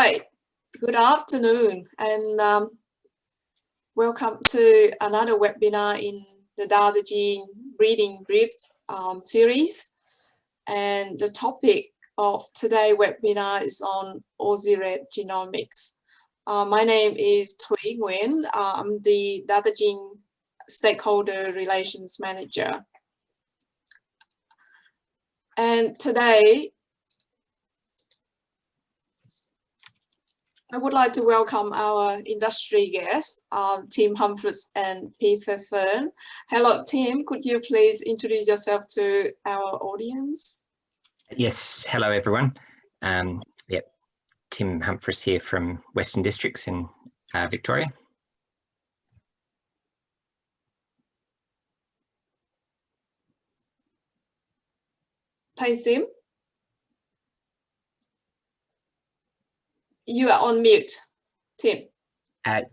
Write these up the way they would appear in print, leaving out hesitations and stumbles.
right, good afternoon and welcome to another webinar in the DataGene Reading Brief series. And the topic of today's webinar is on Aussie Red Genomics. My name is Thuy Nguyen. I'm the DataGene Stakeholder Relations Manager. And today, I would like to welcome our industry guests, Team Humphris and Peter Thurn. Hello, Tim. Could you please introduce yourself to our audience? Yes. Hello, everyone. Tim Humphris here from Western Districts in Victoria. Thanks, Tim. You are on mute, Tim.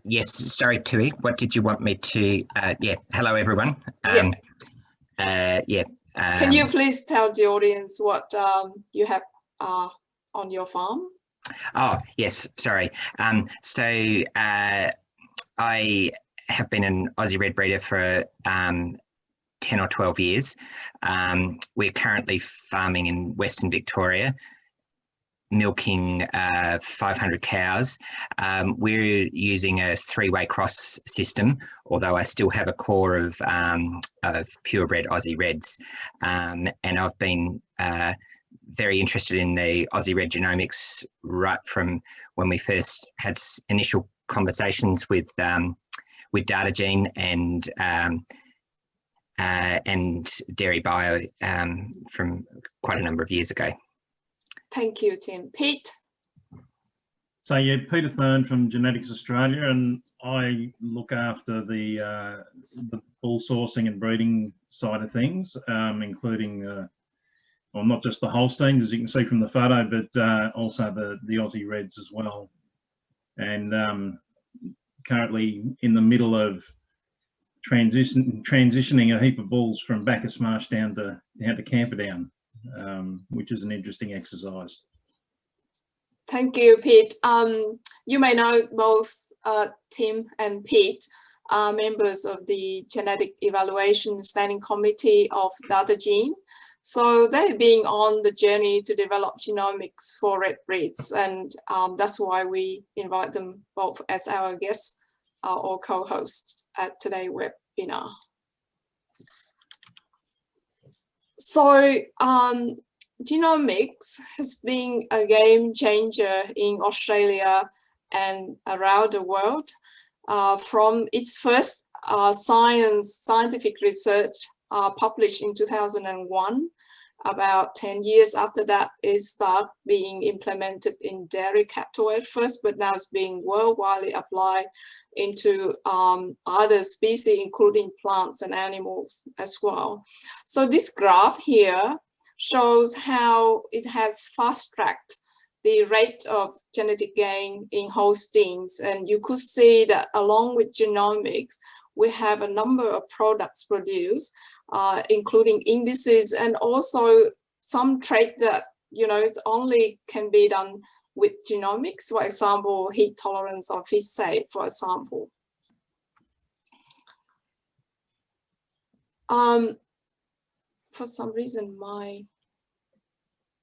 Yes, sorry, Thuy. What did you want me to? Hello, everyone. Can you please tell the audience what you have on your farm? Oh, yes, sorry. I have been an Aussie Red breeder for 10 or 12 years. We're currently farming in Western Victoria, milking 500 cows. We're using a three-way cross system, although I still have a core of purebred Aussie Reds. And I've been very interested in the Aussie Red Genomics right from when we first had initial conversations with DataGene and Dairy Bio from quite a number of years ago. Thank you, Tim. Pete? So yeah, Peter Thurn from Genetics Australia, and I look after the bull sourcing and breeding side of things, including, well, not just the Holsteins, as you can see from the photo, but also the Aussie Reds as well. And currently in the middle of transitioning a heap of bulls from Bacchus Marsh down to Camperdown. Which is an interesting exercise. Thank you, Pete. You may know both Tim and Pete are members of the Genetic Evaluation Standing Committee of DataGene. So they've been on the journey to develop genomics for red breeds, and that's why we invite them both as our guests or co-hosts at today's webinar. So genomics has been a game changer in Australia and around the world. From its first scientific research published in 2001, about 10 years after that, it started being implemented in dairy cattle at first, but now it's being worldwide applied into other species, including plants and animals as well. So this graph here shows how it has fast-tracked the rate of genetic gain in Holsteins. And you could see that along with genomics, we have a number of products produced, including indices and also some trait that, you know, it only can be done with genomics, for example, heat tolerance or fish safe, for example. For some reason, my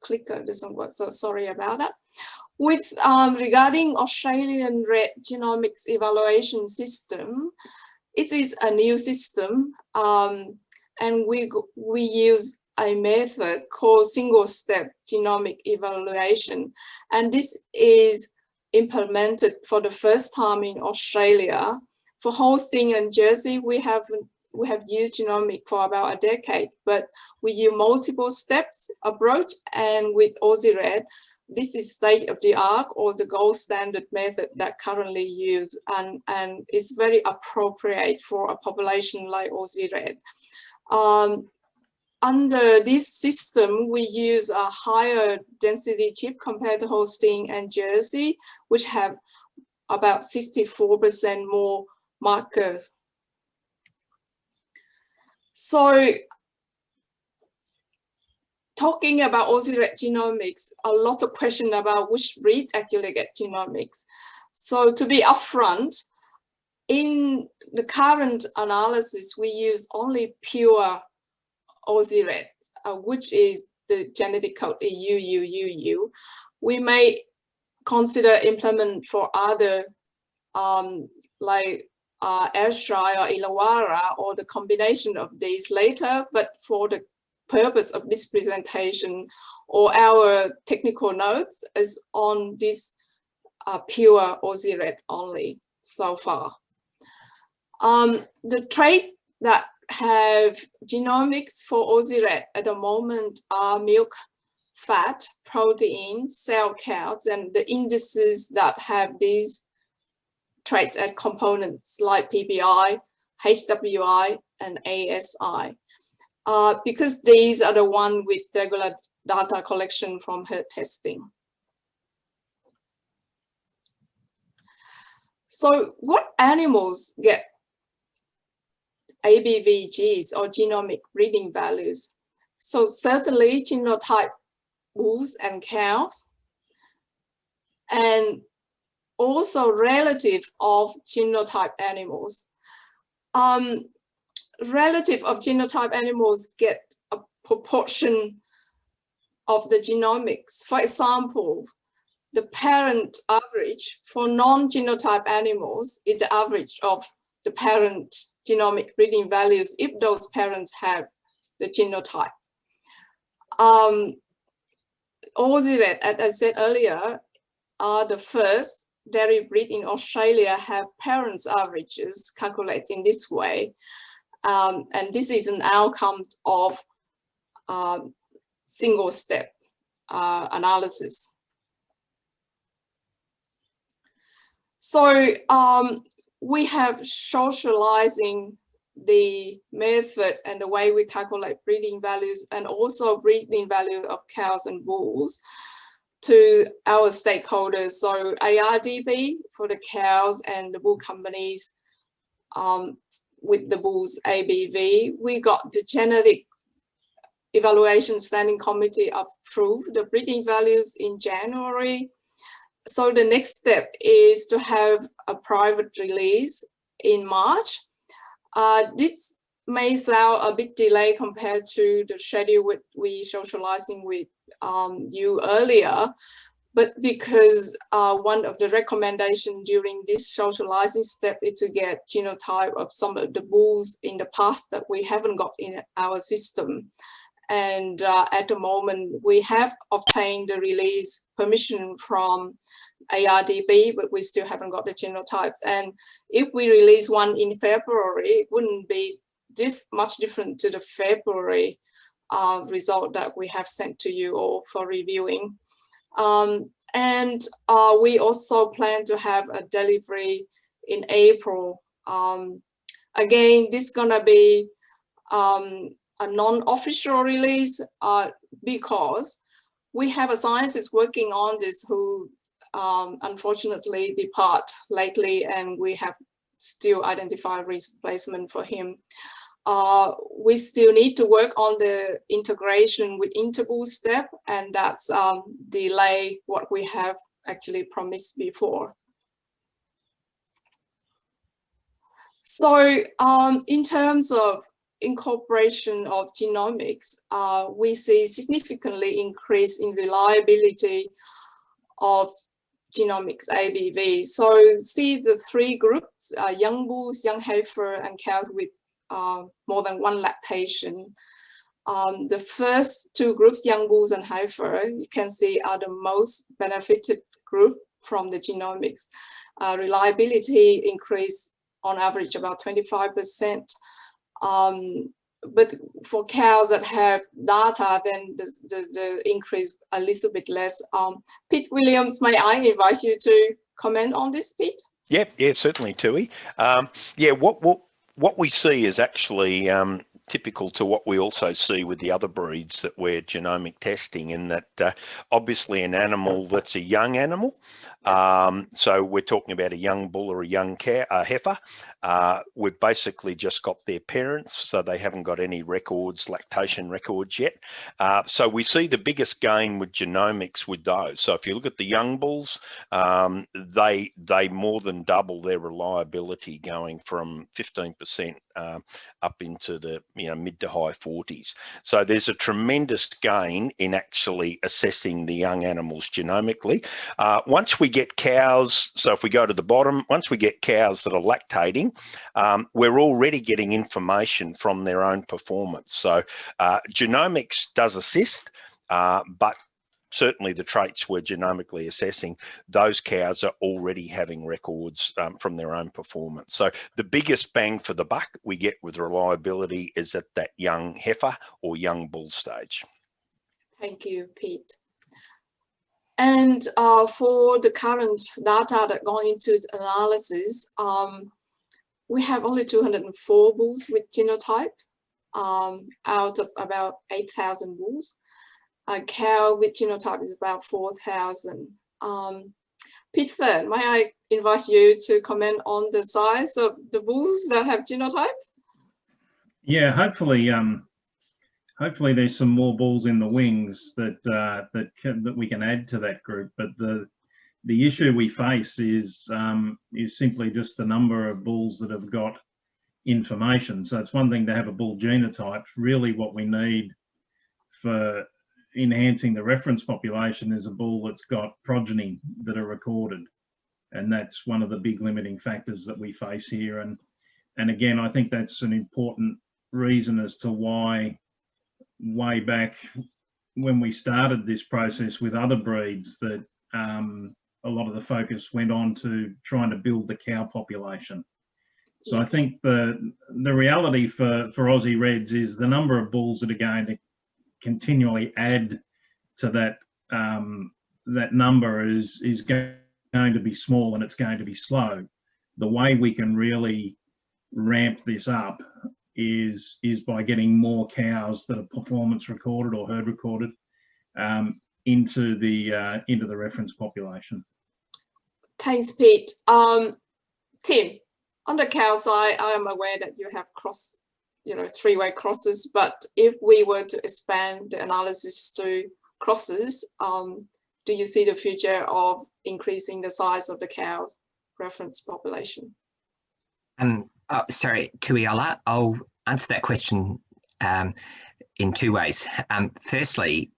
clicker doesn't work, so sorry about that. With regarding Australian Red Genomics Evaluation System, it is a new system, and we use a method called single-step genomic evaluation, and this is implemented for the first time in Australia. For Holstein and Jersey, we have used genomic for about a decade, but we use multiple steps approach, and with Aussie Red, this is state-of-the-art or the gold standard method that currently used, and is very appropriate for a population like Aussie Red. Under this system, we use a higher density chip compared to Holstein and Jersey, which have about 64% more markers. So talking about Aussie Red genomics, a lot of questions about which breed actually get genomics. So to be upfront, in the current analysis, we use only pure Aussie Red, which is the genetic code UUUU. We may consider implement for other like Ayrshire or Illawarra, or the combination of these later, but for the purpose of this presentation or our technical notes is on this pure Aussie Red only so far. The traits that have genomics for Aussie Red at the moment are milk, fat, protein, cell counts, and the indices that have these traits and components like PPI, HWI, and ASI. Because these are the ones with regular data collection from her testing. So what animals get ABVGs or genomic breeding values? So certainly genotype bulls and cows, and also relative of genotype animals. Relative of genotype animals get a proportion of the genomics. For example, the parent average for non-genotype animals is the average of the parent genomic breeding values if those parents have the genotype. Aussie Red, as I said earlier, are the first dairy breed in Australia have parents' averages calculated in this way. And this is an outcome of single step analysis. So we have socializing the method and the way we calculate breeding values and also breeding value of cows and bulls to our stakeholders. So ARDB for the cows and the bull companies with the bulls ABV. We got the genetic evaluation standing committee approved the breeding values in January. So the next step is to have a private release in March. This may sound a bit delayed compared to the schedule we socializing with you earlier, but because one of the recommendations during this socializing step is to get genotype of some of the bulls in the past that we haven't got in our system. And at the moment, we have obtained the release permission from ARDB, but we still haven't got the genotypes. And if we release one in February, it wouldn't be much different to the February result that we have sent to you all for reviewing. And we also plan to have a delivery in April. Again, this is gonna be a non-official release because we have a scientist working on this who unfortunately depart lately, and we have still identified replacement for him. We still need to work on the integration with interval step, and that's delay what we have actually promised before. So in terms of incorporation of genomics, we see significantly increase in reliability of genomics ABV. So see the three groups, young bulls, young heifer, and cows with more than one lactation. The first two groups, young bulls and heifer, you can see are the most benefited group from the genomics. Reliability increase on average about 25%. But for cows that have data, then the increase a little bit less. Pete Williams, may I invite you to comment on this, Pete? Yep, yeah, certainly, Thuy. Yeah, what we see is actually typical to what we also see with the other breeds that we're genomic testing, in that obviously an animal that's a young animal, so we're talking about a young bull or a young heifer, we've basically just got their parents, so they haven't got any records, lactation records yet. So we see the biggest gain with genomics with those. So if you look at the young bulls, they more than double their reliability, going from 15% up into the mid to high 40s. So there's a tremendous gain in actually assessing the young animals genomically. Once we get cows, so if we go to the bottom, once we get cows that are lactating, we're already getting information from their own performance. So genomics does assist, but certainly the traits we're genomically assessing, those cows are already having records from their own performance. So the biggest bang for the buck we get with reliability is at that young heifer or young bull stage. Thank you, Pete. And for the current data that gone into the analysis, we have only 204 bulls with genotype out of about 8,000 bulls. A cow with genotype is about 4,000. Pete Thurn, may I invite you to comment on the size of the bulls that have genotypes? Yeah, hopefully there's some more bulls in the wings that we can add to that group. But the issue we face is simply just the number of bulls that have got information. So it's one thing to have a bull genotype. Really, what we need for enhancing the reference population is a bull that's got progeny that are recorded, and that's one of the big limiting factors that we face here. And again, I think that's an important reason as to why way back when we started this process with other breeds, that a lot of the focus went on to trying to build the cow population. So I think the reality for Aussie Reds is the number of bulls that are going to continually add to that that number is going to be small, and it's going to be slow. The way we can really ramp this up is by getting more cows that are performance recorded or herd recorded into the reference population. Thanks, Pete. Tim, on the cow side, I am aware that you have three-way crosses, but if we were to expand the analysis to crosses, do you see the future of increasing the size of the cows reference population? Sorry, Thuy, I'll answer that question in two ways. Firstly,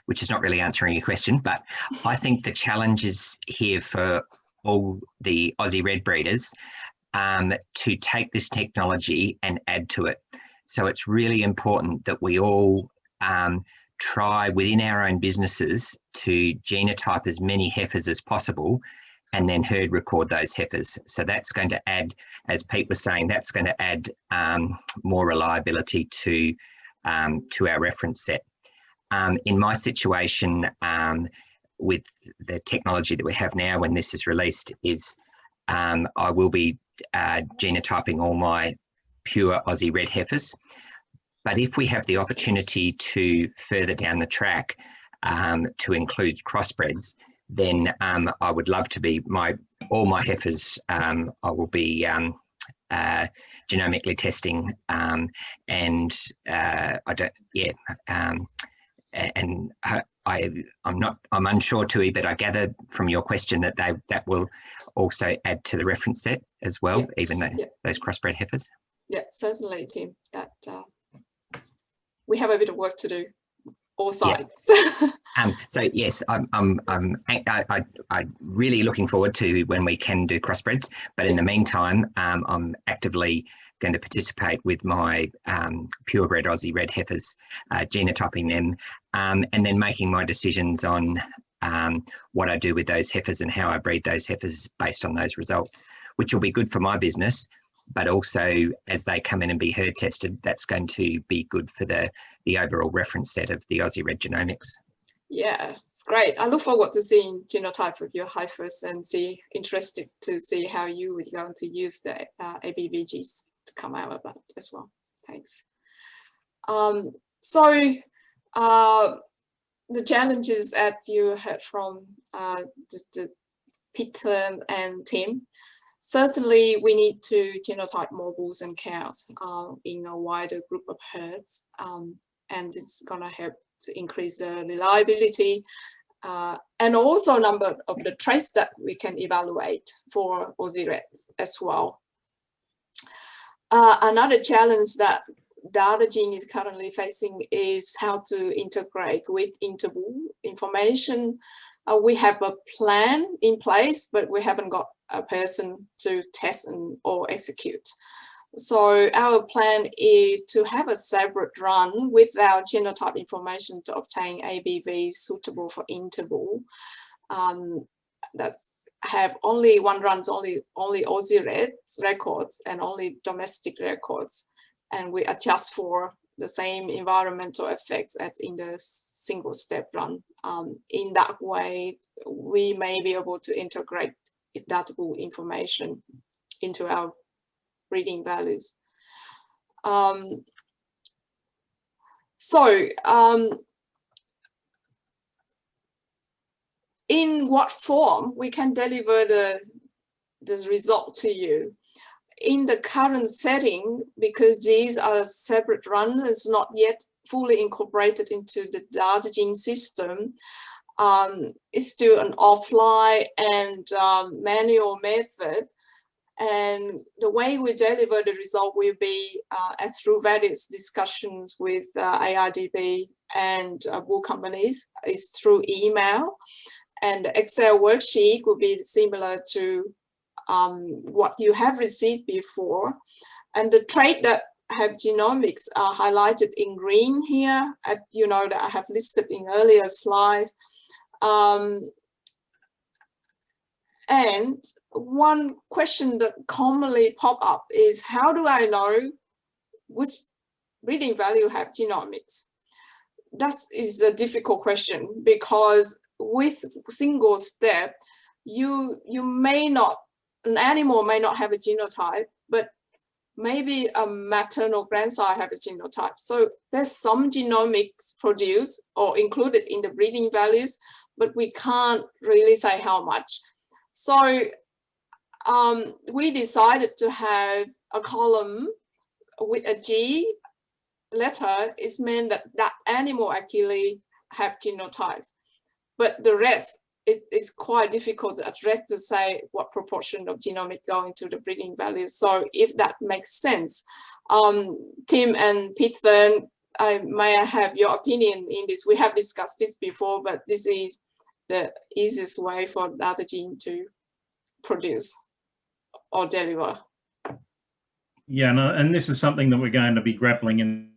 which is not really answering your question, but I think the challenge is here for all the Aussie Red breeders to take this technology and add to it. So it's really important that we all try within our own businesses to genotype as many heifers as possible and then herd record those heifers. So that's going to add, as Pete was saying, that's going to add more reliability to our reference set. In my situation, with the technology that we have now, when this is released, is I will be genotyping all my pure Aussie Red heifers. But if we have the opportunity to further down the track to include crossbreds, then I would love to be all my heifers. I will be genomically testing, and I don't. Yeah, and I'm unsure, Thuy, but I gather from your question that that will also add to the reference set as well, even though those crossbred heifers. Yeah, certainly, Tim. That we have a bit of work to do, all sides. Yeah. So yes, I'm really looking forward to when we can do crossbreds. But in the meantime, I'm actively going to participate with my purebred Aussie Red heifers, genotyping them, and then making my decisions on what I do with those heifers and how I breed those heifers based on those results, which will be good for my business. But also, as they come in and be herd tested, that's going to be good for the overall reference set of the Aussie Red genomics. Yeah, it's great. I look forward to seeing genotype of your heifers and interested to see how you are going to use the ABVGs to come out of that as well. Thanks. So the challenges that you heard from the Peter and Tim, certainly we need to genotype more bulls and cows in a wider group of herds, and it's going to help to increase the reliability and also number of the traits that we can evaluate for Aussie Reds as well. Another challenge that DataGene is currently facing is how to integrate with interval information. We have a plan in place, but we haven't got a person to test or execute. So our plan is to have a separate run with our genotype information to obtain ABVs suitable for interval. That's have only one runs, only Aussie Red records and only domestic records. And we adjust for the same environmental effects as in the single step run. In that way, we may be able to integrate datable information into our breeding values. In what form we can deliver the result to you? In the current setting, because these are separate runs, it's not yet fully incorporated into the DataGene system, it's still an offline and manual method. And the way we deliver the result will be through various discussions with ARDB and bull companies, is through email. And the Excel worksheet will be similar to what you have received before. And the trait that have genomics are highlighted in green here, you know, that I have listed in earlier slides. And one question that commonly pop up is, how do I know which breeding value have genomics? That is a difficult question, because with single step, you may not, an animal may not have a genotype, but maybe a maternal grandsire have a genotype. So there's some genomics produced or included in the breeding values, but we can't really say how much. So we decided to have a column with a G letter. It's meant that that animal actually have genotype, but the rest, it is quite difficult to address to say what proportion of genomic go into the breeding value. So if that makes sense, Tim and Thurn, may I have your opinion in this? We have discussed this before, but this is the easiest way for DataGene to produce or deliver. Yeah, no, and this is something that we're going to be grappling in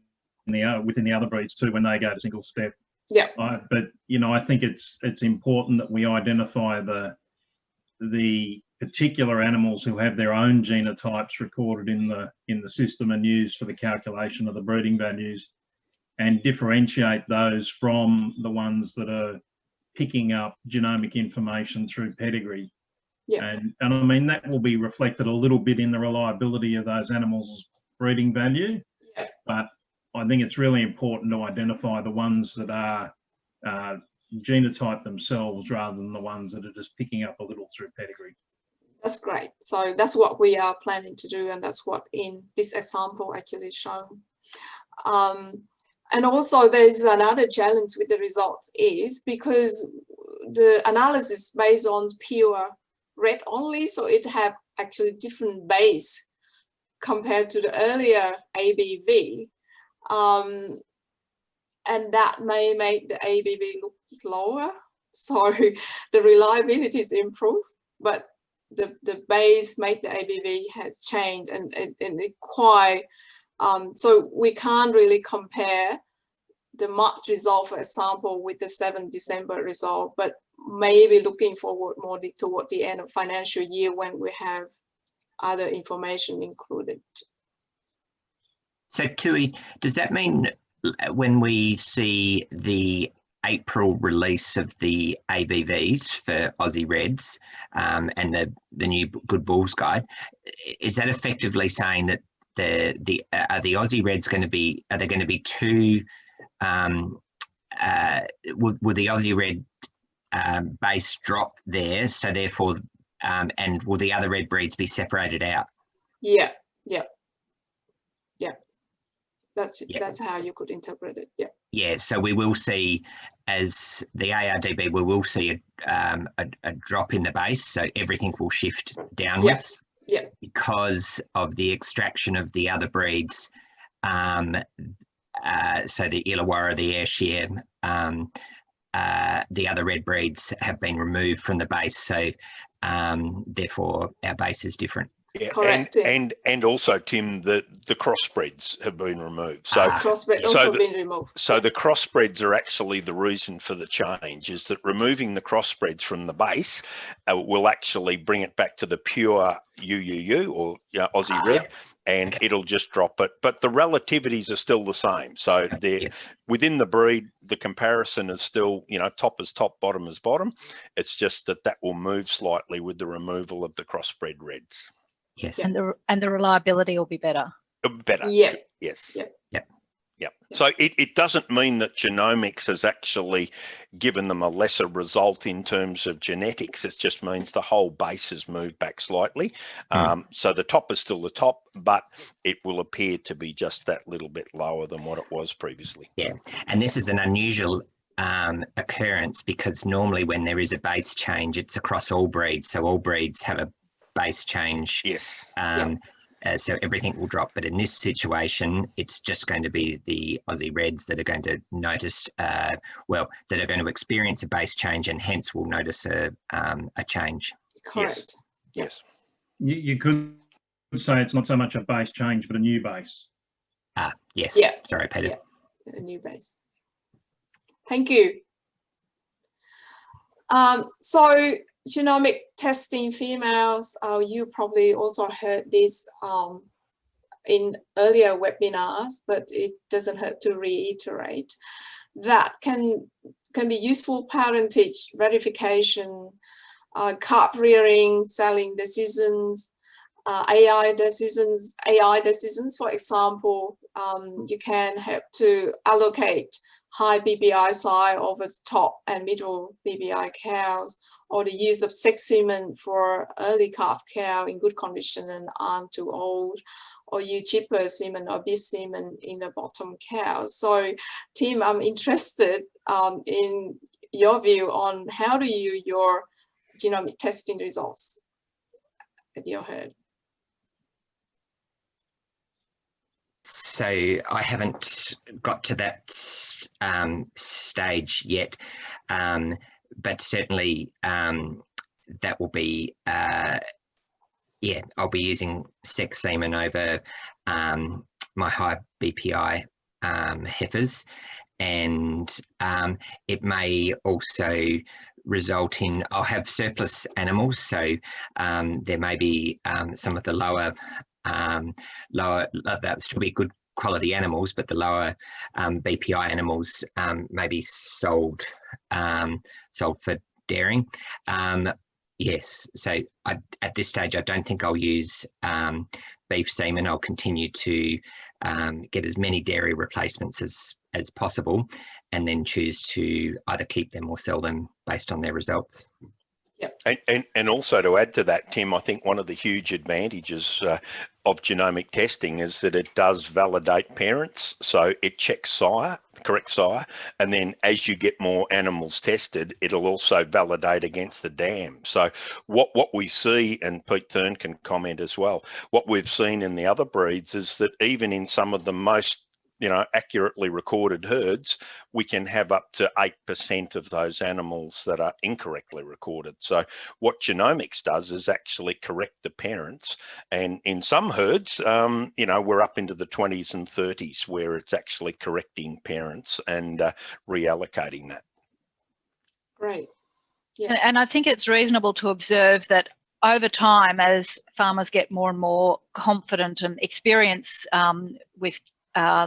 within the other breeds too when they go to single step. Yeah. But you know, I think it's important that we identify the particular animals who have their own genotypes recorded in the system and used for the calculation of the breeding values, and differentiate those from the ones that are picking up genomic information through pedigree. Yeah. And I mean, that will be reflected a little bit in the reliability of those animals' breeding value. Yeah. But I think it's really important to identify the ones that are genotyped themselves rather than the ones that are just picking up a little through pedigree. That's great. So that's what we are planning to do, and that's what in this example actually shown. And also there's another challenge with the results is because the analysis based on pure red only, so it have actually different base compared to the earlier ABV. And that may make the ABV look slower. So the reliability is improved, but the base make the ABV has changed, and it quite, so we can't really compare the March result, for example, with the 7th December result, but maybe looking forward more toward the end of financial year when we have other information included. So Thuy, does that mean when we see the April release of the ABVs for Aussie Reds and the new Good Bulls Guide, is that effectively saying that Aussie Reds going to be, are there going to be two, will the Aussie Red base drop there, so therefore, and will the other red breeds be separated out? Yeah. That's how you could interpret it. Yeah. Yeah, so we will see, as the ARDB, we will see a drop in the base, so everything will shift downwards. Yeah. Because of the extraction of the other breeds. So the Illawarra, the Ayrshire, the other red breeds have been removed from the base, so therefore our base is different. Yeah, Correct. And also, Tim, the crossbreds have been removed. So crossbred also been removed. So the crossbreds are actually the reason for the change, is that removing the crossbreds from the base will actually bring it back to the pure UUU or Aussie Red, and it'll just drop it. But the relativities are still the same. So they're within the breed, the comparison is still, top is top, bottom is bottom. It's just that will move slightly with the removal of the crossbred reds. Yes. And the reliability will be better. Better. Yeah. Yes. Yeah. So it doesn't mean that genomics has actually given them a lesser result in terms of genetics. It just means the whole base has moved back slightly. So the top is still the top, but it will appear to be just that little bit lower than what it was previously. Yeah, and this is an unusual occurrence, because normally when there is a base change, it's across all breeds. So all breeds have a base change. Yes. So everything will drop, but in this situation, it's just going to be the Aussie Reds that are going to notice, that are going to experience a base change, and hence will notice a change. Correct. Yes. You could say it's not so much a base change, but a new base. Yes. Yeah. Sorry, Peter. Yeah. A new base. Thank you. So genomic testing females, you probably also heard this in earlier webinars, but it doesn't hurt to reiterate. That can be useful parentage verification, calf rearing, selling decisions, AI decisions. For example, you can help to allocate high BBI size over the top and middle BBI cows, or the use of sex semen for early calf cow in good condition and aren't too old, or use cheaper semen or beef semen in the bottom cow. So, Tim, I'm interested in your view on how do you use your genomic testing results at your herd. So I haven't got to that stage yet, but certainly that will be, I'll be using sex semen over my high BPI heifers, and it may also result in, I'll have surplus animals, so there may be some of the lower, that still be good quality animals, but the lower BPI animals may be sold for dairying. Yes, so at this stage, I don't think I'll use beef semen. I'll continue to get as many dairy replacements as possible, and then choose to either keep them or sell them based on their results. Yep. And also to add to that, Tim, I think one of the huge advantages of genomic testing is that it does validate parents. So it checks sire, correct sire, and then as you get more animals tested, it'll also validate against the dam. So what we see, and Pete Thurn can comment as well, what we've seen in the other breeds is that even in some of the most accurately recorded herds, we can have up to 8% of those animals that are incorrectly recorded. So what genomics does is actually correct the parents. And in some herds, we're up into the 20s and 30s where it's actually correcting parents and reallocating that. Great. Yeah. And I think it's reasonable to observe that over time, as farmers get more and more confident and experience with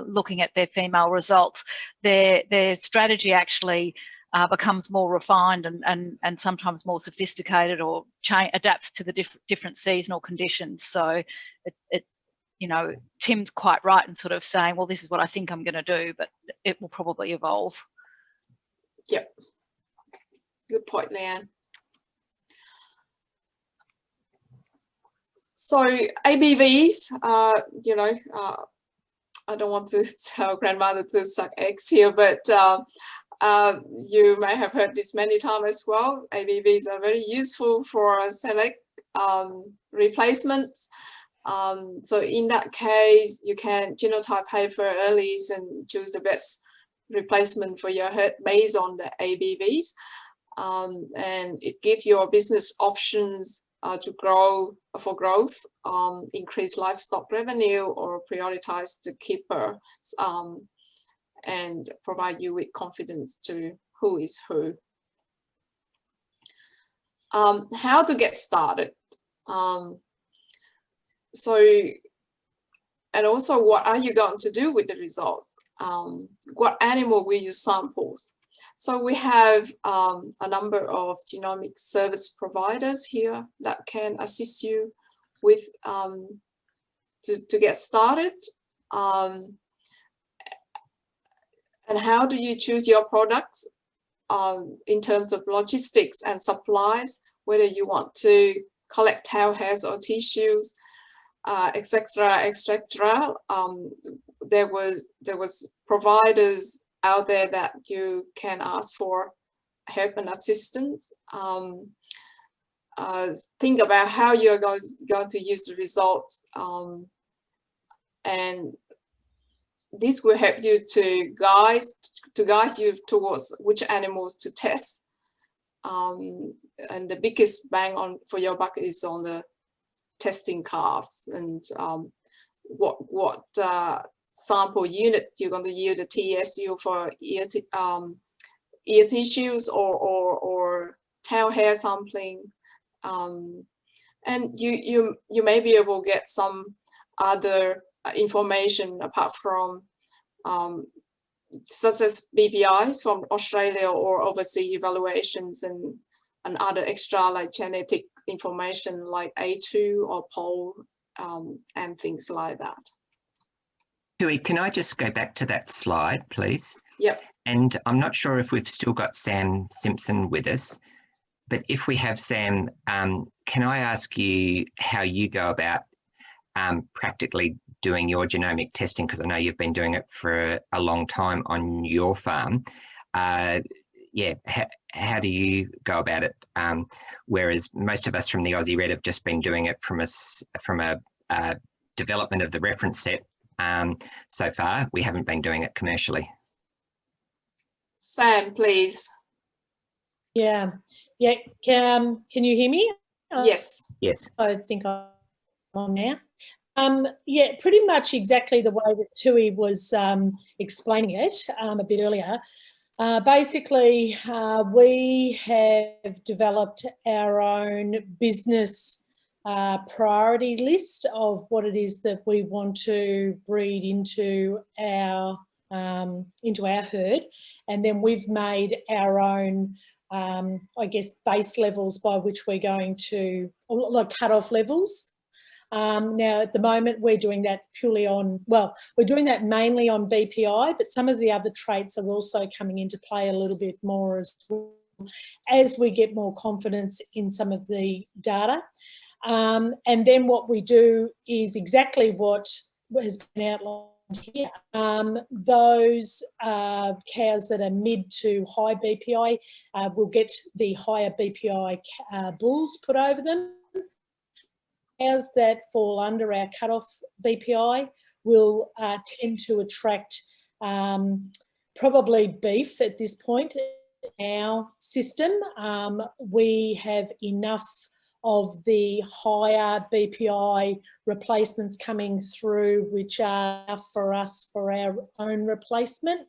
looking at their female results, their strategy actually becomes more refined and sometimes more sophisticated, or adapts to the different seasonal conditions. So you know, Tim's quite right in sort of saying, well, this is what I think I'm going to do, but it will probably evolve. Yep. Good point, Leanne. So ABVs, you know, I don't want to tell grandmother to suck eggs here, but you may have heard this many times as well. ABVs are very useful for select replacements. So in that case, you can genotype heifer early and choose the best replacement for your herd based on the ABVs. And it gives your business options to grow for growth, increase livestock revenue, or prioritize the keeper, and provide you with confidence to who is who. How to get started. And also, what are you going to do with the results? What animal will you sample? So we have a number of genomic service providers here that can assist you with to get started. And how do you choose your products in terms of logistics and supplies, whether you want to collect tail hairs or tissues, etc., etc. There was providers out there that you can ask for help and assistance. Think about how you're going to use the results, and this will help you to guide you towards which animals to test. And the biggest bang for your buck is on the testing calves, and what sample unit you're going to use, the TSU for ear tissues or tail hair sampling, and you may be able to get some other information apart from such as BPIs from Australia or overseas evaluations and other extra like genetic information like A2 or POL and things like that. Thuy, can I just go back to that slide, please? Yep. And I'm not sure if we've still got Sam Simpson with us, but if we have Sam, can I ask you how you go about practically doing your genomic testing? Because I know you've been doing it for a long time on your farm. Yeah, how do you go about it? Whereas most of us from the Aussie Red have just been doing it from a development of the reference set. So far, we haven't been doing it commercially. Sam, please. Yeah. Can you hear me? Yes. Yes. I think I'm on now. Yeah, pretty much exactly the way that Thuy was explaining it a bit earlier. Basically, we have developed our own business priority list of what it is that we want to breed into our herd, and then we've made our own, I guess, base levels by which we're going to, like cut-off levels. Now, at the moment, we're doing that purely on, well, we're doing that mainly on BPI, but some of the other traits are also coming into play a little bit more as well as we get more confidence in some of the data. And then what we do is exactly what has been outlined here. Those cows that are mid to high BPI will get the higher BPI bulls put over them. Cows that fall under our cutoff BPI will tend to attract probably beef at this point in our system. We have enough of the higher BPI replacements coming through, which are enough for us for our own replacement.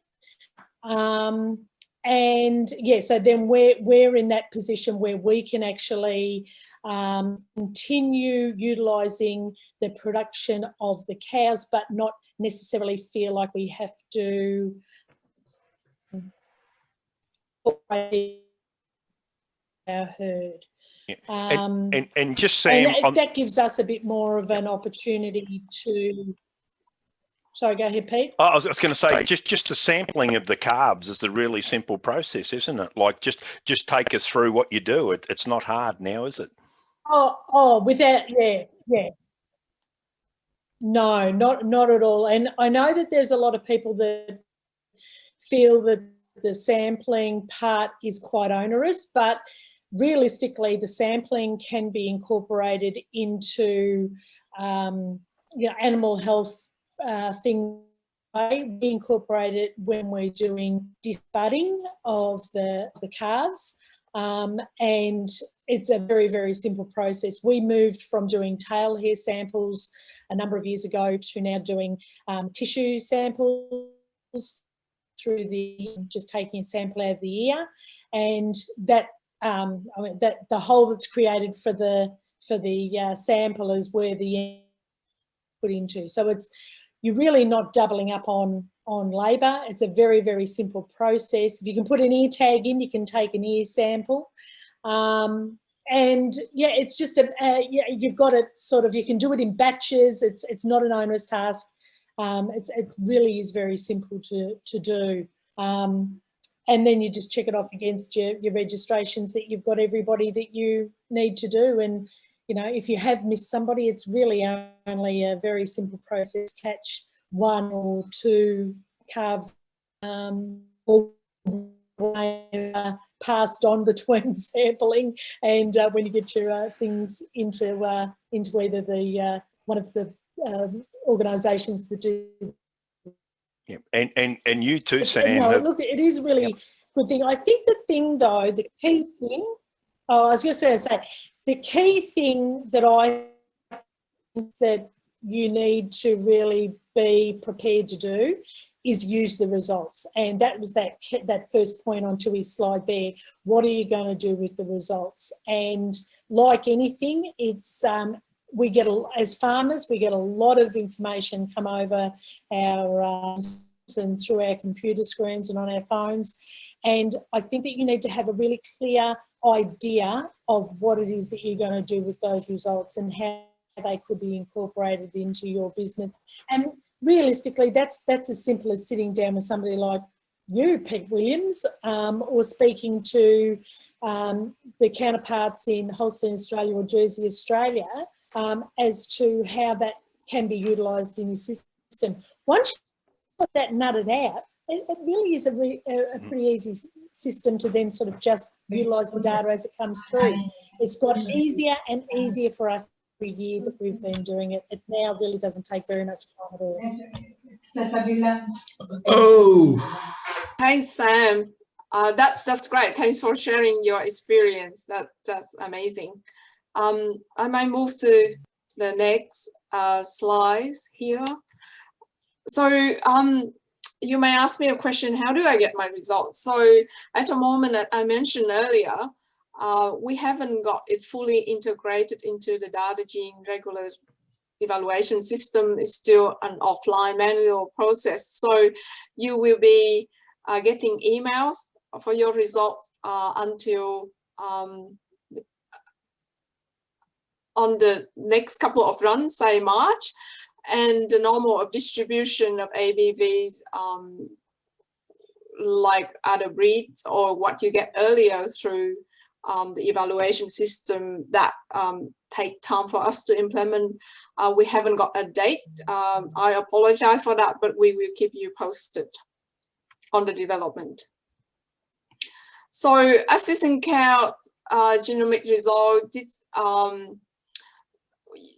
And yeah, so then we're in that position where we can actually continue utilising the production of the cows, but not necessarily feel like we have to our herd. Yeah. Um, and just Sam, and that gives us a bit more of an opportunity to. Sorry, go ahead, Pete. I was going to say, just the sampling of the calves is a really simple process, isn't it? Like, just take us through what you do. It's not hard now, is it? Without, yeah. No, not at all. And I know that there's a lot of people that feel that the sampling part is quite onerous, but realistically, the sampling can be incorporated into animal health things. We incorporate it when we're doing disbudding of the calves, and it's a very, very simple process. We moved from doing tail hair samples a number of years ago to now doing tissue samples through just taking a sample out of the ear, and that the hole that's created for the sample is where the put into. So you're really not doubling up on labour. It's a very, very simple process. If you can put an ear tag in, you can take an ear sample. And yeah, it's just you've got it sort of, you can do it in batches. It's not an onerous task. It really is very simple to do. And then you just check it off against your registrations that you've got everybody that you need to do. And, you know, if you have missed somebody, it's really only a very simple process. Catch 1 or 2 calves or passed on between sampling, and when you get your things into either the one of the organisations that do. Yeah, and you too, Sam. No, look, it is really good thing. I think the thing though, the key thing. I was just going to say, the key thing that I think that you need to really be prepared to do is use the results. And that was that first point on Thu's slide there. What are you going to do with the results? And like anything, it's we get as farmers, we get a lot of information come over our and through our computer screens and on our phones. And I think that you need to have a really clear idea of what it is that you're going to do with those results and how they could be incorporated into your business. And realistically, that's as simple as sitting down with somebody like you, Pete Williams, or speaking to the counterparts in Holstein, Australia or Jersey, Australia, as to how that can be utilised in your system. Once you got that nutted out, it really is a pretty easy system to then sort of just utilise the data as it comes through. It's got easier and easier for us every year that we've been doing it. It now really doesn't take very much time at all. Oh, thanks, Sam. That's great. Thanks for sharing your experience. That's amazing. I might move to the next slides here. So you may ask me a question, how do I get my results? So at the moment, I mentioned earlier, we haven't got it fully integrated into the DataGene regular evaluation system. Is still an offline manual process. So you will be getting emails for your results until on the next couple of runs, say March, and the normal distribution of ABVs like other breeds or what you get earlier through the evaluation system that take time for us to implement. We haven't got a date. I apologize for that, but we will keep you posted on the development. So assessing count genomic result, this,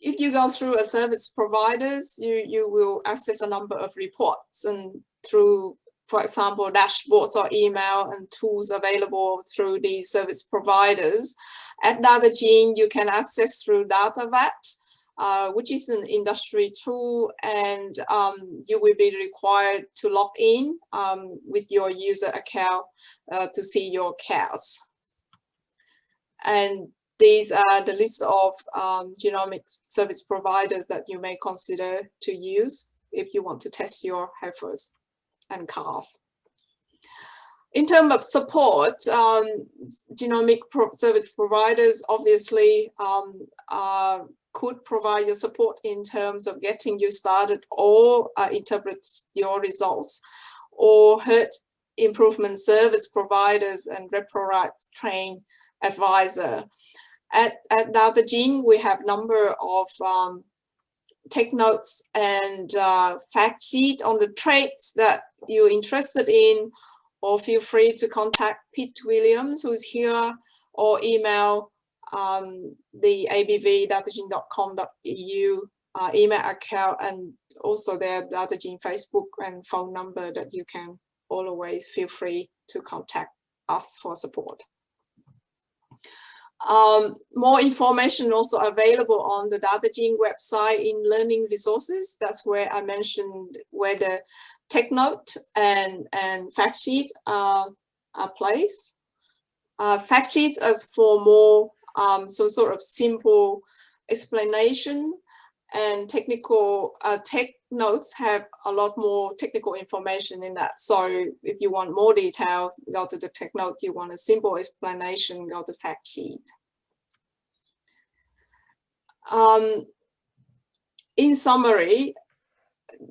if you go through a service providers, you will access a number of reports, and through, for example, dashboards or email and tools available through these service providers. At DataGene, you can access through DataVat, which is an industry tool, and you will be required to log in with your user account to see your cows. And these are the list of genomic service providers that you may consider to use if you want to test your heifers and calf. In terms of support, genomic service providers obviously could provide your support in terms of getting you started or interpret your results, or herd improvement service providers and repro rights trained advisor. At DataGene, we have number of take notes and fact sheet on the traits that you're interested in, or feel free to contact Pete Williams, who's here, or email the abv.datagene.com.au email account, and also their DataGene Facebook and phone number that you can always feel free to contact us for support. More information also available on the DataGene website in learning resources. That's where I mentioned where the take note and fact sheet are placed. Fact sheets as for more some sort of simple explanation, and technical take notes have a lot more technical information in that. So if you want more details, go to the take note. You want a simple explanation, go to fact sheet. In summary,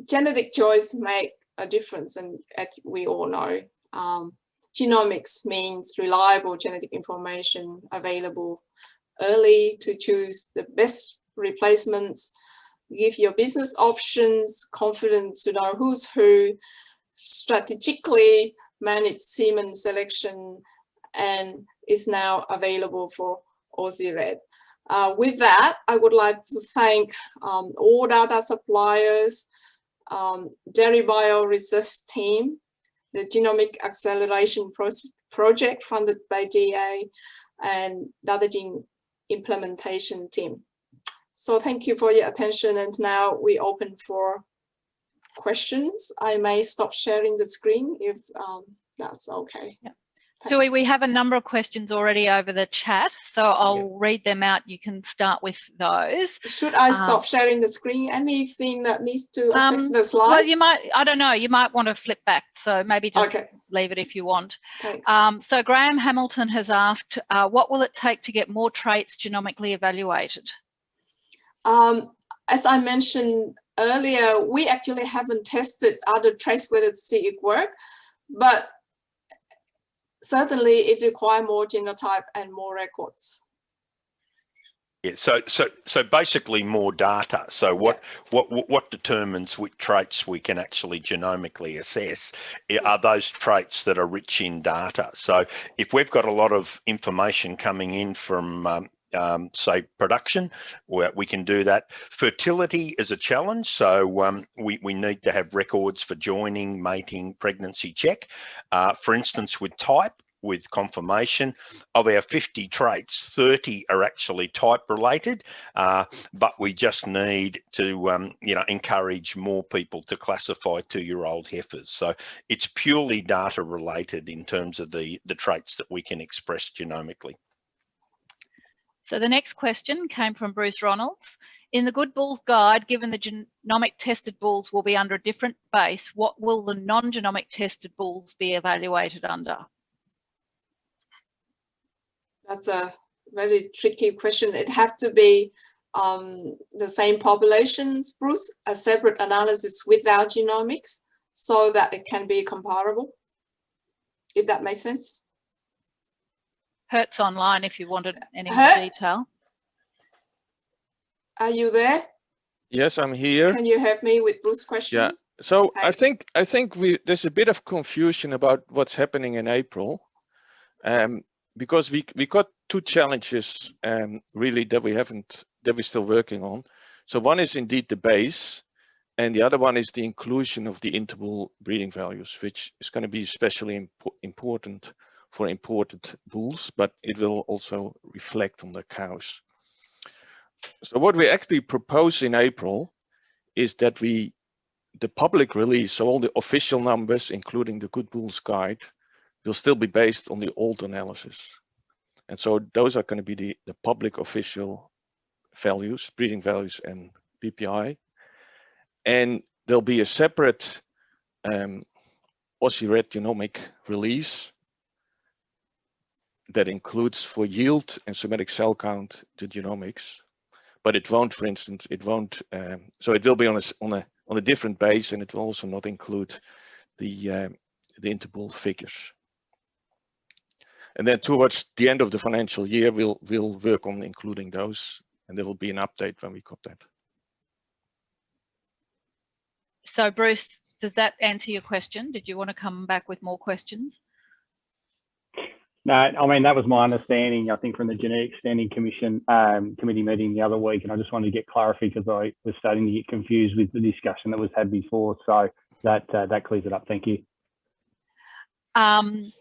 genetic choice make a difference, and we all know genomics means reliable genetic information available early to choose the best replacements, give your business options, confidence to know who's who, strategically manage semen selection, and is now available for Aussie Red. With that, I would like to thank all data suppliers, Dairy Bio Research Team, the Genomic Acceleration Project funded by GA, and DataGene Implementation Team. So thank you for your attention, and now we open for questions. I may stop sharing the screen if that's okay. Yeah. Thuy, we have a number of questions already over the chat, so I'll read them out. You can start with those. Should I stop sharing the screen? Anything that needs to access the slides? Well, you might, I don't know, you might want to flip back, so maybe just leave it if you want. Thanks. So Graham Hamilton has asked, what will it take to get more traits genomically evaluated? As I mentioned earlier, we actually haven't tested other traits whether to see it work, but certainly it requires more genotype and more records. Yeah, so basically more data. So what determines which traits we can actually genomically assess are those traits that are rich in data. So if we've got a lot of information coming in from say production, we can do that. Fertility is a challenge, so we need to have records for joining, mating, pregnancy check. For instance, with type, with confirmation, of our 50 traits, 30 are actually type related, but we just need to encourage more people to classify 2-year-old heifers. So it's purely data related in terms of the traits that we can express genomically. So the next question came from Bruce Ronalds. In the Good Bulls Guide, given the genomic tested bulls will be under a different base, what will the non-genomic tested bulls be evaluated under? That's a very tricky question. It have to be the same populations, Bruce, a separate analysis without genomics so that it can be comparable, if that makes sense. Hertz online if you wanted any more detail. Are you there? Yes, I'm here. Can you help me with Bruce's question? Yeah. So Thanks. I think there's a bit of confusion about what's happening in April, because we got two challenges really that we're still working on. So one is indeed the base, and the other one is the inclusion of the interval breeding values, which is going to be especially important for imported bulls, but it will also reflect on the cows. So what we actually propose in April is that the public release, so all the official numbers, including the Good Bulls Guide, will still be based on the old analysis. And so those are going to be the public official values, breeding values and BPI. And there'll be a separate Aussie Red genomic release that includes for yield and somatic cell count the genomics, but it won't, for instance, it won't. So it will be on a different base, and it will also not include the interval figures. And then towards the end of the financial year, we'll work on including those, and there will be an update when we got that. So Bruce, does that answer your question? Did you want to come back with more questions? No, I mean, that was my understanding, I think, from the Genetic Standing Commission committee meeting the other week, and I just wanted to get clarity because I was starting to get confused with the discussion that was had before. So that clears it up. Thank you. Then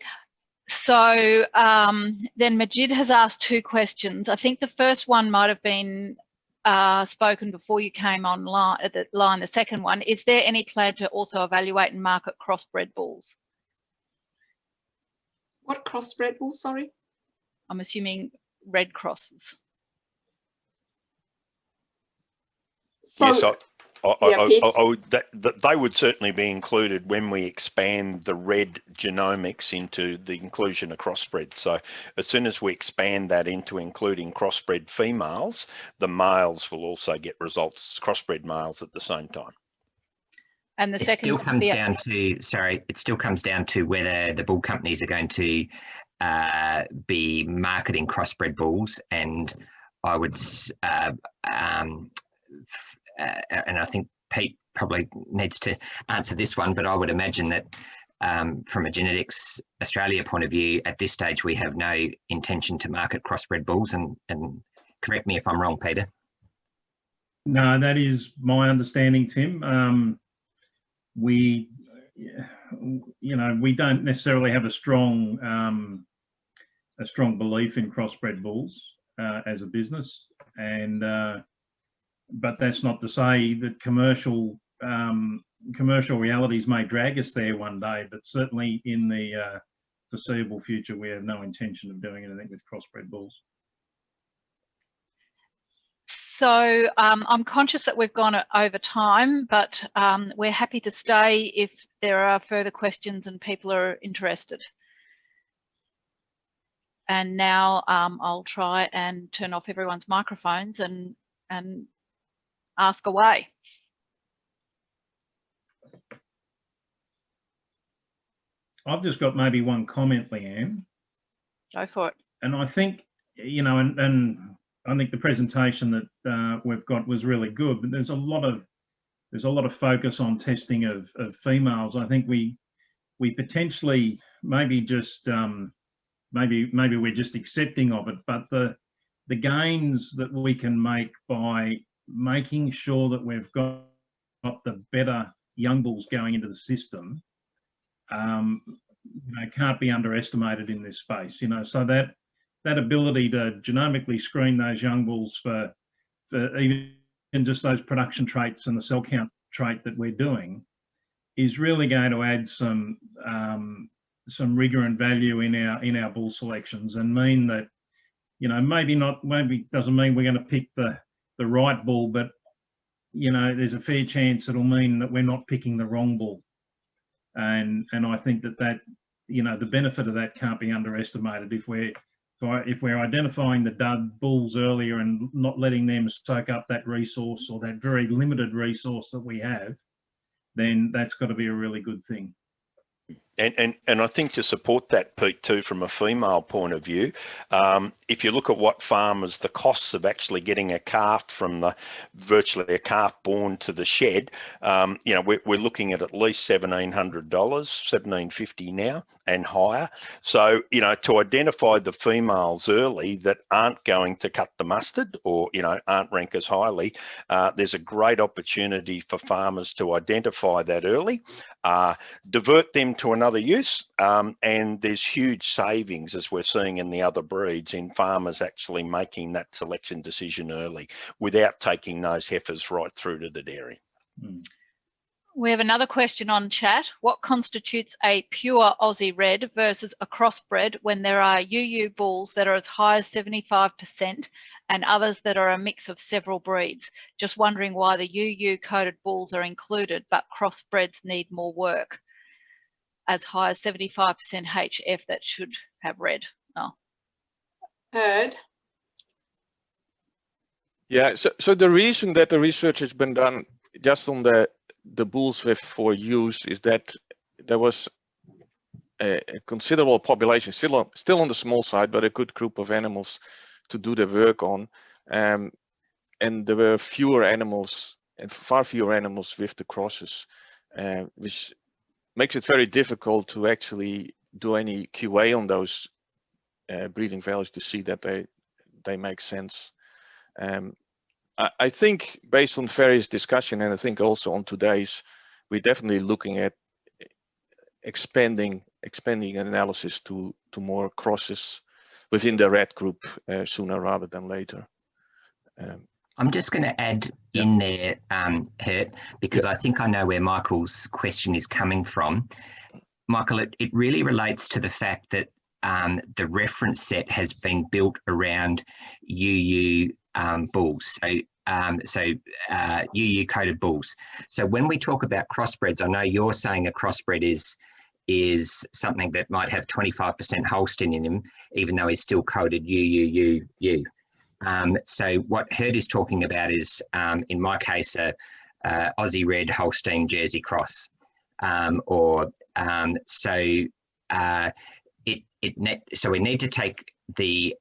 Majid has asked two questions. I think the first one might have been spoken before you came online. The second one, is there any plan to also evaluate and market crossbred bulls? What crossbred bull, sorry? I'm assuming red crosses. So, yes, they would certainly be included when we expand the red genomics into the inclusion of crossbred. So as soon as we expand that into including crossbred females, the males will also get results, crossbred males at the same time. And the second, still comes down to, sorry, it still comes down to whether the bull companies are going to be marketing crossbred bulls, and I would, and I think Pete probably needs to answer this one, but I would imagine that from a Genetics Australia point of view, at this stage, we have no intention to market crossbred bulls, and correct me if I'm wrong, Peter. No, that is my understanding, Tim. We don't necessarily have a strong belief in crossbred bulls as a business, and but that's not to say that commercial realities may drag us there one day. But certainly in the foreseeable future, we have no intention of doing anything with crossbred bulls. So I'm conscious that we've gone over time, but we're happy to stay if there are further questions and people are interested. And now I'll try and turn off everyone's microphones and ask away. I've just got maybe one comment, Leanne. Go for it. And I think, and I think the presentation that we've got was really good, but there's a lot of focus on testing of females. I think we potentially maybe just maybe we're just accepting of it, but the gains that we can make by making sure that we've got the better young bulls going into the system, can't be underestimated in this space. So that ability to genomically screen those young bulls for even just those production traits and the cell count trait that we're doing is really going to add some rigor and value in our bull selections, and mean that maybe doesn't mean we're going to pick the right bull, but there's a fair chance it'll mean that we're not picking the wrong bull, and I think that the benefit of that can't be underestimated. If we're identifying the dud bulls earlier and not letting them soak up that resource, or that very limited resource that we have, then that's got to be a really good thing. And I think to support that, Pete, too, from a female point of view, if you look at what farmers, the costs of actually getting a calf from virtually a calf born to the shed, we're looking at least $1,700, $1,750 now and higher. So, to identify the females early that aren't going to cut the mustard, or, aren't rank as highly, there's a great opportunity for farmers to identify that early, divert them to another use, and there's huge savings, as we're seeing in the other breeds, in farmers actually making that selection decision early without taking those heifers right through to the dairy. We have another question on chat. What constitutes a pure Aussie Red versus a crossbred when there are UU bulls that are as high as 75% and others that are a mix of several breeds? Just wondering why the UU coated bulls are included, but crossbreds need more work. as high as 75% HF that should have red. Oh. Heard. Yeah, so the reason that the research has been done just on the bulls with for use is that there was a considerable population, still on the small side, but a good group of animals to do the work on. And there were fewer animals, and far fewer animals with the crosses, which makes it very difficult to actually do any QA on those breeding values to see that they make sense. I think based on various discussion, and I think also on today's, we're definitely looking at expanding an analysis to more crosses within the red group sooner rather than later. I'm just going to add in there, Hert, because I think I know where Michael's question is coming from. Michael, it really relates to the fact that the reference set has been built around UU bulls, so UU coded bulls. So when we talk about crossbreds, I know you're saying a crossbred is something that might have 25% Holstein in him, even though he's still coded UUUU. So what Herd is talking about is, in my case, a Aussie Red Holstein Jersey cross, so we need to take the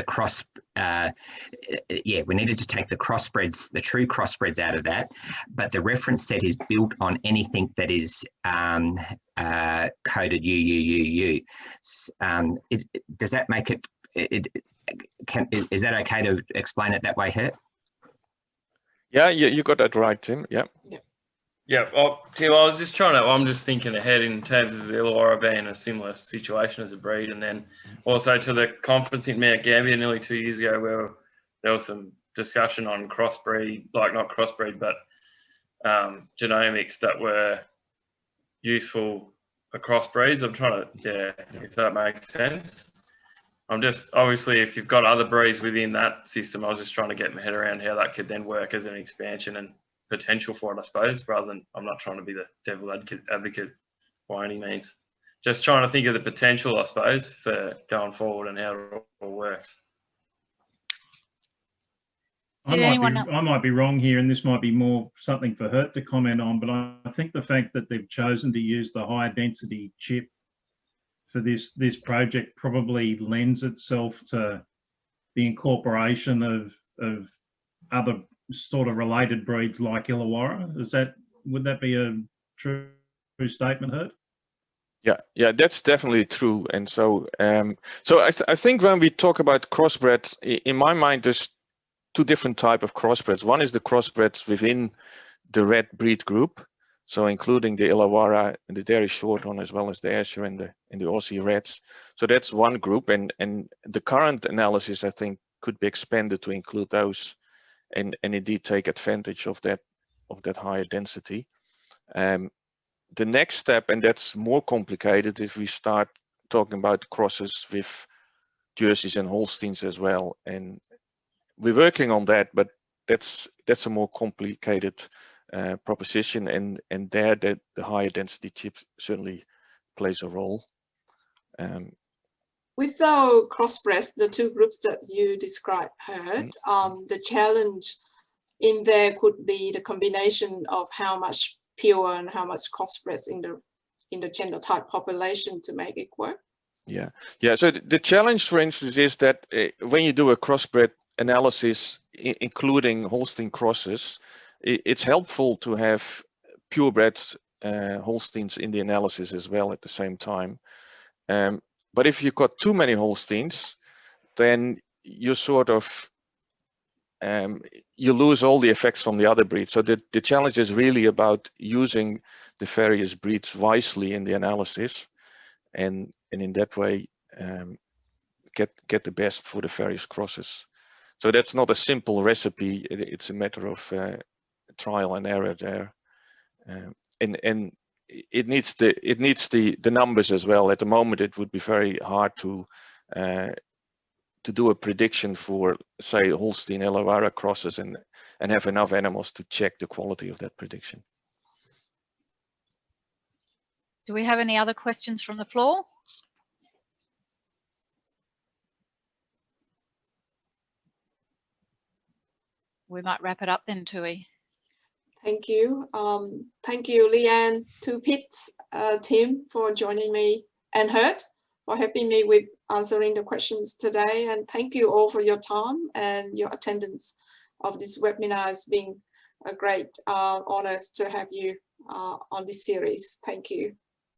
cross, we needed to take the crossbreds, the true crossbreds out of that, but the reference set is built on anything that is coded UUUU. Does that make it? Is that okay to explain it that way, Hert? Yeah, you got that right, Tim. Yeah. Yeah, Tim, I was just I'm just thinking ahead in terms of the Illawarra being a similar situation as a breed, and then also to the conference in Mount Gambier nearly 2 years ago where there was some discussion on crossbreed, like not crossbreed, but genomics that were useful for crossbreeds. I'm trying to, if that makes sense. I'm just, obviously, if you've got other breeds within that system, I was just trying to get my head around how that could then work as an expansion and potential for it, I suppose, rather than, I'm not trying to be the devil advocate by any means. Just trying to think of the potential, I suppose, for going forward and how it all works. I might be wrong here, and this might be more something for Hert to comment on, but I think the fact that they've chosen to use the higher density chip for this project probably lends itself to the incorporation of other sort of related breeds like Illawarra. Would that be a true statement, Hert? Yeah, that's definitely true. And so I think when we talk about crossbreds, in my mind, there's two different types of crossbreds. One is the crossbreds within the red breed group, so including the Illawarra and the Dairy Shorthorn, as well as the Ayrshire and the Aussie Reds. So that's one group, and the current analysis, I think, could be expanded to include those, and indeed take advantage of that higher density. The next step, and that's more complicated, if we start talking about crosses with Jerseys and Holsteins as well, and we're working on that, but that's a more complicated proposition, and there the higher density chip certainly plays a role. With the crossbreds, the two groups that you described, Hert, the challenge in there could be the combination of how much pure and how much crossbreds in the gender type population to make it work. Yeah. So the challenge, for instance, is that when you do a crossbred analysis, including Holstein crosses, it's helpful to have purebred Holsteins in the analysis as well at the same time. But if you've got too many Holsteins, then you sort of you lose all the effects from the other breeds. So the challenge is really about using the various breeds wisely in the analysis, and in that way get the best for the various crosses. So that's not a simple recipe. It's a matter of trial and error there, and it needs the numbers as well. At the moment, it would be very hard to do a prediction for, say, Holstein Illawarra crosses and have enough animals to check the quality of that prediction. Do we have any other questions from the floor? We might wrap it up then, Thuy. Thank you. Thank you, Leanne, to Pitt's team for joining me, and Hurt for helping me with answering the questions today. And thank you all for your time and your attendance of this webinar. It's been a great honor to have you on this series. Thank you.